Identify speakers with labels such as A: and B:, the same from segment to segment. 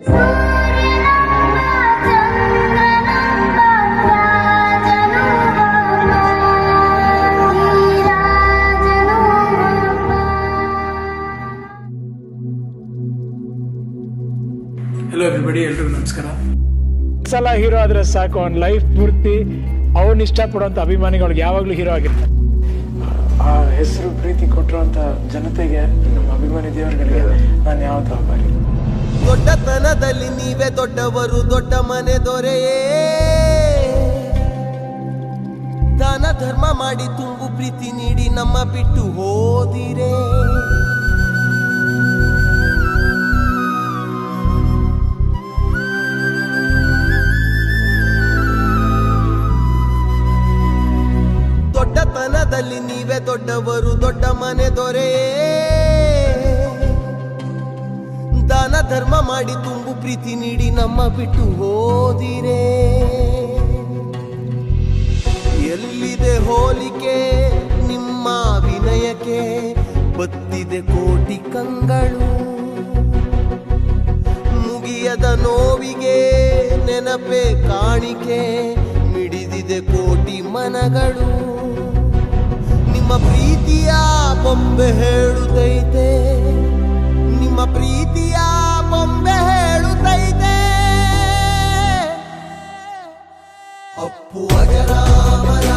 A: Hello everybody, ಎಲ್ರಿಗೂ ನಮಸ್ಕಾರ.
B: ಸಲ ಹೀರೋ ಆದ್ರೆ ಸಾಕು, ಅವ್ನ ಲೈಫ್ ಪೂರ್ತಿ ಅವನ್ನ ಇಷ್ಟಪಡುವಂತ ಅಭಿಮಾನಿಗಳಿಗೆ ಯಾವಾಗ್ಲೂ ಹೀರೋ ಆಗಿರ್ತಾನೆ. ಆ ಹೆಸರು ಪ್ರೀತಿ ಕೊಟ್ಟಿರುವಂತ ಜನತೆಗೆ, ನಮ್ಮ ಅಭಿಮಾನಿ ದೇವರುಗಳಿಗೆ ನಾನು ಯಾವತ್ತೂ ಆಭಾರಿ.
C: ದೊಡ್ಡತನದಲ್ಲಿ ನೀವೇ ದೊಡ್ಡವರು, ದೊಡ್ಡ ಮನೆ ದೊರೆಯೇ. ದಾನ ಧರ್ಮ ಮಾಡಿ ತುಂಬು ಪ್ರೀತಿ ನೀಡಿ ನಮ್ಮ ಬಿಟ್ಟು ಹೋದಿರೇ. ದೊಡ್ಡತನದಲ್ಲಿ ನೀವೇ ದೊಡ್ಡವರು, ದೊಡ್ಡ ಮನೆ ದೊರೆಯೇ. ದಾನ ಧರ್ಮ ಮಾಡಿ ತುಂಬು ಪ್ರೀತಿ ನೀಡಿ ನಮ್ಮ ಬಿಟ್ಟು ಹೋದಿರೇ. ಎಲ್ಲಿದೆ ಹೋಲಿಕೆ ನಿಮ್ಮ ವಿನಯಕ್ಕೆ, ಬತ್ತಿದೆ ಕೋಟಿ ಕಂಗಳು. ಮುಗಿಯದ ನೋವಿಗೆ ನೆನಪೆ ಕಾಣಿಕೆ, ಮಿಡಿದಿದೆ ಕೋಟಿ ಮನಗಳು. ನಿಮ್ಮ ಪ್ರೀತಿಯ ಬೊಂಬೆ ಹೇಳುತ್ತೈತೆ, ನಿಮ್ಮ ಪ್ರೀತಿಯ ಬೊಂಬೆ ಹೇಳುತ್ತೈತೆ. ಅಪ್ಪು ಅಜರಾಮರ,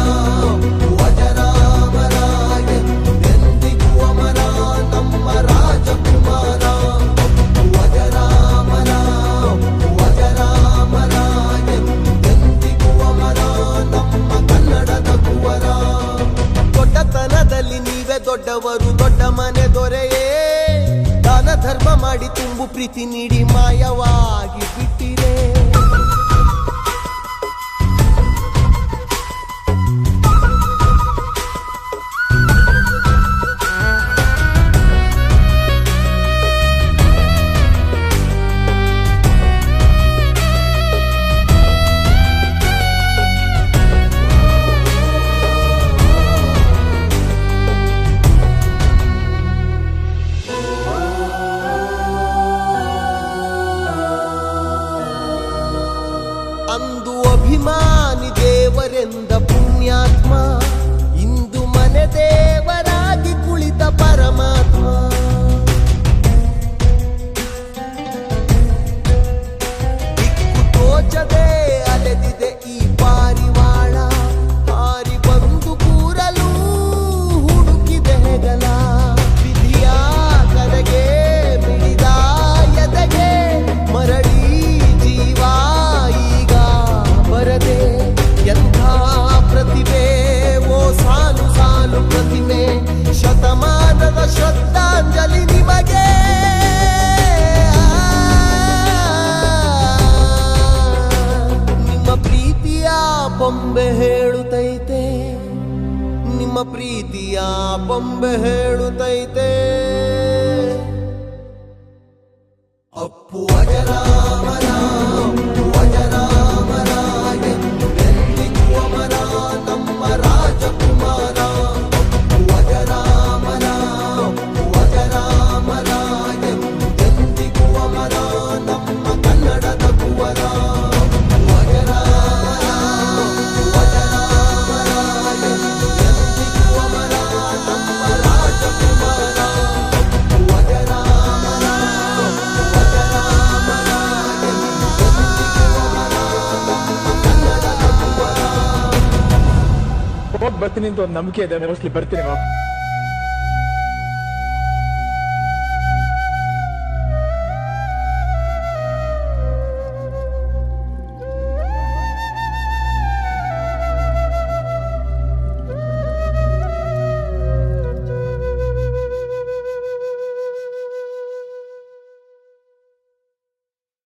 C: ಅಪ್ಪು ಅಜರಾಮರ, ಎಂದೆಂದಿಗೂ ಅಮರ ನಮ್ಮ ರಾಜಕುಮಾರ. ಅಪ್ಪು ಅಜರಾಮರ, ಅಪ್ಪು ಅಜರಾಮರ, ಎಂದೆಂದಿಗೂ ಅಮರ ನಮ್ಮ ಕನ್ನಡದ ಕುವರ. ದೊಡ್ಡತನದಲ್ಲಿ ನೀವೇ ದೊಡ್ಡವರು, ದೊಡ್ಡ ಮನೆ ದೊರೆಯೇ. ದಾನ ಧರ್ಮ ಮಾಡಿ ತುಂಬು ಪ್ರೀತಿ ನೀಡಿ ಮಾಯವಾಗಿ ಬಿಟ್ಟಿರೆ. ಅಂದು ಅಭಿಮಾನಿ ದೇವರೆಂದ ಪುಣ್ಯಾತ್ಮ, ಇಂದು ಮನೆ ದೇವರಾಗಿ ಕುಳಿತ ಪರಮಾತ್ಮ. ದಿಕ್ಕು ತೋಚದೆ ಅಲೆದಿದೆ ಈ ಪಾರಿವಾಳ, ಹಾರಿ ಬಂದು ಕೂರಲು ಹುಡುಕಿದೆ ಹೆಗಲ. ವಿಧಿಯ ಕರೆಗೆ ಮಿಡಿದ ಎದೆಗೆ ಮರಳಿ ಜೀವ ಬರದೆ. ಎಂಥ ಪ್ರತಿಭೆ ಓ ಸಾಲು ಸಾಲು ಪ್ರತಿಮೆ, ಶತಮಾನದ ಶ್ರದ್ಧಾಂಜಲಿ ನಿಮಗೆ. ನಿಮ್ಮ ಪ್ರೀತಿಯ ಬೊಂಬೆ ಹೇಳುತ್ತೈತೆ, ನಿಮ್ಮ ಪ್ರೀತಿಯ ಬೊಂಬೆ ಹೇಳುತ್ತೈತೆ. ಅಪ್ಪು ಅಜರಾಮರ, ಅಪ್ಪು ಅಜರಾಮರ, ಎಂದೆಂದಿಗೂ ಅಮರ ನಮ್ಮ ರಾಜಕುಮಾರ. ಅಪ್ಪು ಅಜರಾಮರ, ಅಪ್ಪು ಅಜರಾಮರ, ಎಂದೆಂದಿಗೂ ಅಮರ ನಮ್ಮ ಕನ್ನಡದ ಕುವರ. ಅಪ್ಪು ಅಜರಾಮರ, ಅಪ್ಪು ಅಜರಾಮರ, ಎಂದೆಂದಿಗೂ ಅಮರ ನಮ್ಮ ರಾಜಕುಮಾರ. ಅಪ್ಪು ಅಜರಾಮರ,
B: ಹೋಗಿ ಬರ್ತೀನಿ ಅಂತ ಒಂದು ನಂಬಿಕೆ ಇದೆ, ಮೋಸ್ಟ್ಲಿ ಬರ್ತೀನಿ.